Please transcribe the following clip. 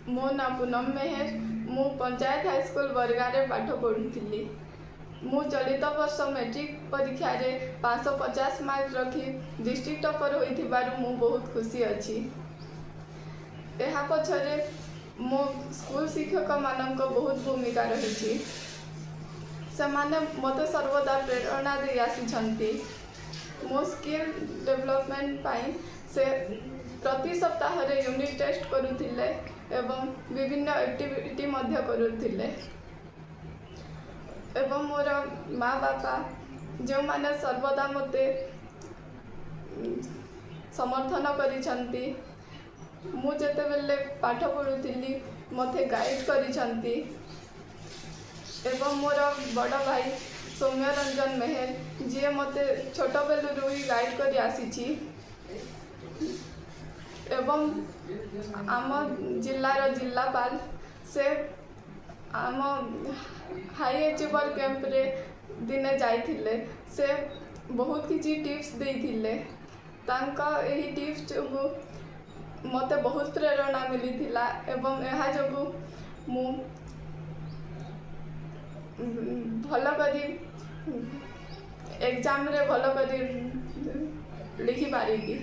मो ना पूनम मेहर मु पंचायत हाईस्कूल बरगारे पाठ पढ़ुली। मु चलित वर्ष मैट्रिक परीक्षा रे 550 मार्क रखी डिस्ट्रिक्ट टॉपर होइथिबारु मु बहुत खुशी अछि। एहा पछरे मो स्कूल शिक्षक मानक बहुत भूमिका रही। से माने मते सर्वदा प्रेरणा दे आसी। मो स्किल डेवलपमेंट पाई से प्रति सप्ताह रे यूनिट टेस्ट करुथिले एवं विभिन्न एक्टिविटी मध्य करुथिले एवं मोर माँ बापा जो माने सर्वदा मते समर्थन करिसंती। मु जेते बेले पाठ पढुथिली मते गाइड करिसंती एवं मोर बड़ भाई सौम्य रंजन मेहर जी मते छोट बेलू ही गाइड करी आसी एवं आम जिलार जिलापाल से आम हाई अचीवर कैंप रे दिने जाइथिले। से बहुत किसी टिप्स देइथिले। तांका एही टिप्स जो मते बहुत प्रेरणा मिली थिला एवं यहाँ जो मु भल करी एग्जाम रे भल करी लिखि पारिबी।